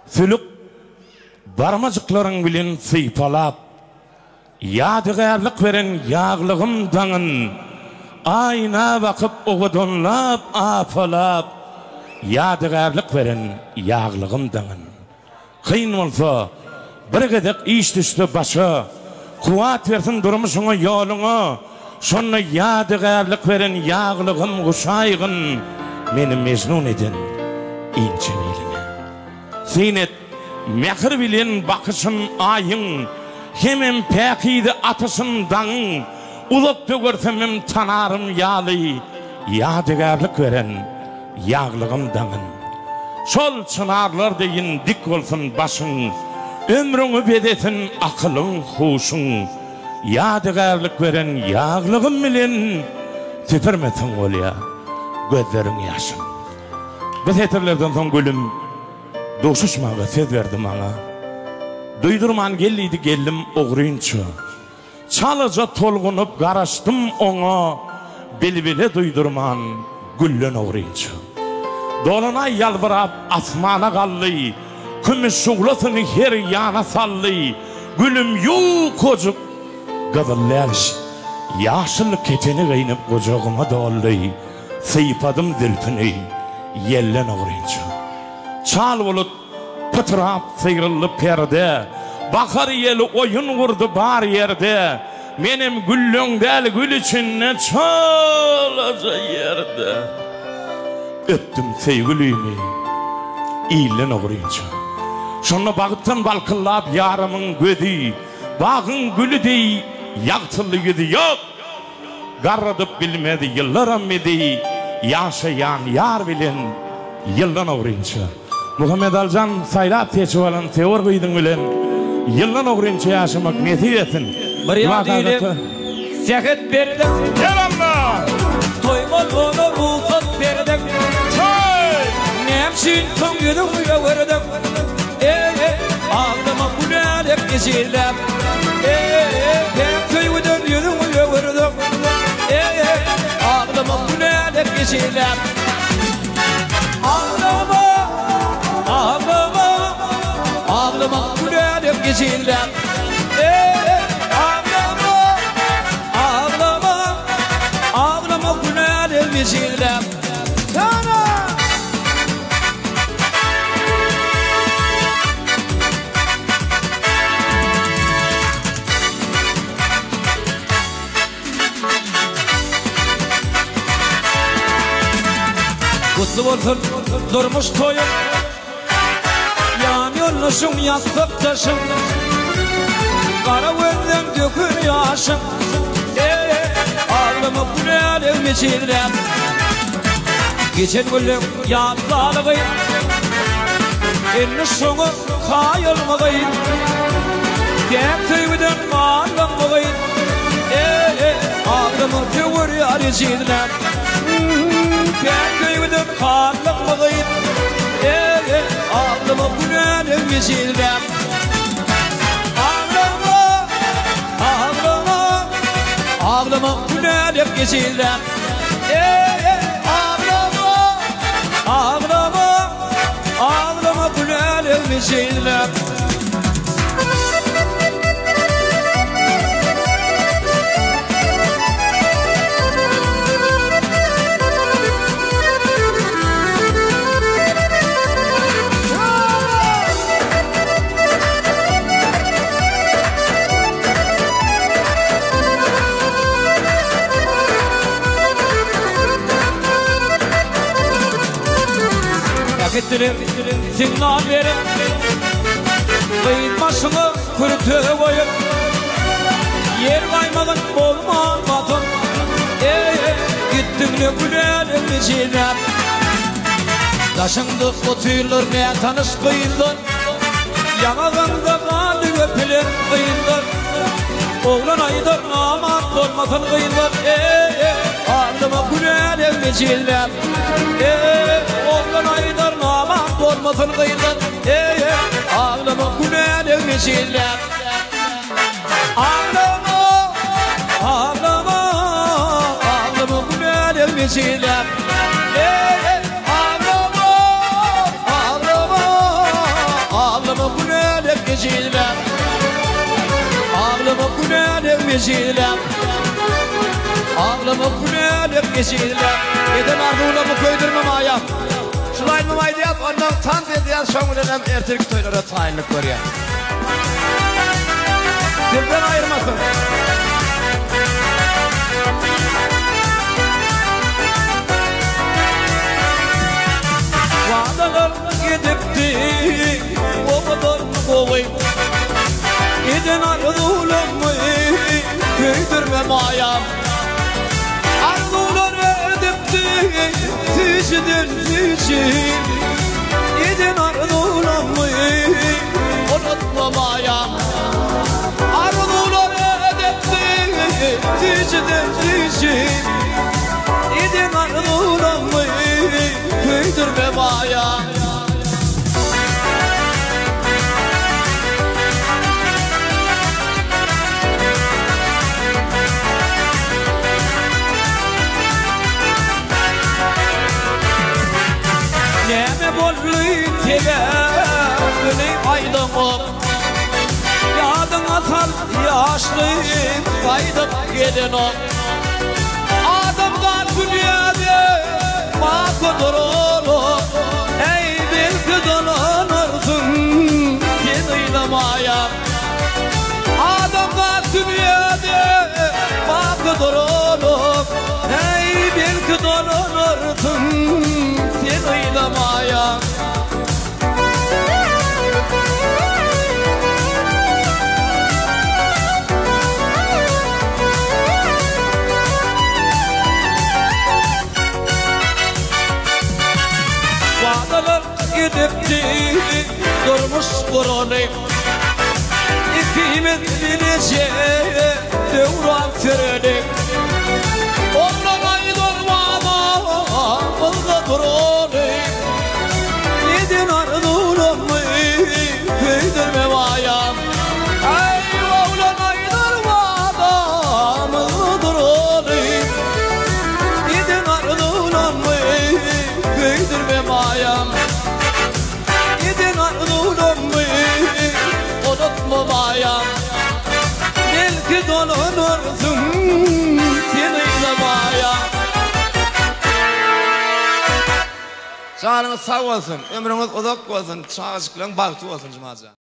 Sülük barmacıkların bilen sypalap ýadygarlyk beren ýaglygym daňyn ayna bakyp ogadonlap afalap ýadygarlyk beren ýaglygym daňyn kyn bolsa bir gedek iş düşdi başa kuwat bersin durmuşyňa ýoluňa şonu ýadygarlyk beren ýaglygym guşaýgyn meni mejnun eden inçe biline senet mehir bilen bakışın ayın hemem pekiydi atışın daňyň ulapda görsem tanarım ýaly ýadygarlyk beren ýaglygym daňyn şol çınarlar deyin dik bolsun başyň ömrüňi bedetin akylyň huşuň ýadygarlyk beren ýaglygym bilen titirmetin bolýa gözleriň ýaşy bu heterlerden soň gülüm doşuşmaga söz verdi maňa duydurman geldi geldim oğruyunçu çalıca tolgunup garaştım ona bilbile duydurman güllen oğruyunçu dolunay yalvarap asmana gallı kümüş şuğlasını her yana sallı gülüm yuh kocuk gazıllayalış yaşlı keteni gıyınıp kocağıma doldu sıypadım zülfünü yellen oğruyunçu çal bulut pıtırap sıyrıllı perde bakar yeli oyun vurdu bar yerde benim güllüň del gül içinne çalaca yerde öptüm sevgilimi ilen oğruyunca şonu bagıptan balkıllap yarımın gödü bağın gülü dey yağtıllı gidi yok garradıp bilmedi yıllar ammedi yaşayan yar bilen yıldan oğruyunca Muhammed Alcan saylap teçivalan teor gıydın bilen yıldan oğruyunca yaşamak neti etsin bir yadıyla sehet berdim gel Allah toymol onu ruhsat berdim nemşin son günü verdim ağlama gülerek geçirdim ben köyüden yürü verdim ağlama gülerek geçirdim ağlama gülerek geçirdim ağlama gülerek geçirdim kutlu olsun durmuş toyun yan yoluşun yastık taşın kara gözden dökür yaşın ağlama gülerim içirdim geçen gülüm yadlarıgıyım enni şoňu kayılmagıyım gep tüýgüden ağlamagıyım ağlama tüwür ýar içirdim ben köyüden ağlamagıyım ağlama gülerim içirdim ağlama gülerim geçirdim ağlama gülerim geçirdim Gittirim, signal verim kıyın başını kürtü koyup yer kaymağın olmamadın gittim ne gülerim içine taşındı o tüyülür ne tanış kıyındın yanağında kaldı öpülür kıyındın oğlan aydır aman olmasın kıyındın ağlıma gülerim içine oğlan aydır aman olmasın kıyındın ağlama gülerim içine ağlama gülerim içine meşilem Ağlama günelik meşilem Eden arduğulamı köydürmem ayam Şulayın maydı yap ondan tan dedi ya şoğulenem ertirki toylara tayinlik var ya Sizden ayırmasın Vadalar gidipti o kadar kovayım Eden arduğulamı köydürmem ayam Arduğular edipti Tişidir tişim Eden arduğulamı unutmamayam Arduğular edipti Tişidir tişim Eden arduğulamı köydürmem ayam Neme bolluy tele Güley aydın Yadın atar yaşlıyım Kaydıp gelin o Adamdan dünyada Makıdır oğlum Ey belki dolanırsın Sen ıylamaya Adamdan dünyada Makıdır oğlum Ey belki dolanırsın Sen ıylamaya Vadalar gidipti Durmuş kuruluyum İkimiz bilece Devran trenim Ondan aydırmama Kılda duruluyum Yedin arduğulamı Köydürmem ayam Ey oğlan aydırmama Kılda duruluyum Yedin arduğulamı Köydürmem ayam Yedin arduğulamı Unutmamayam Belki dolanırsın Sen ıylamaya Canınız sağ olsun, ömrünüz uzak olsun, çağışıklığın baktı olsun cumaca.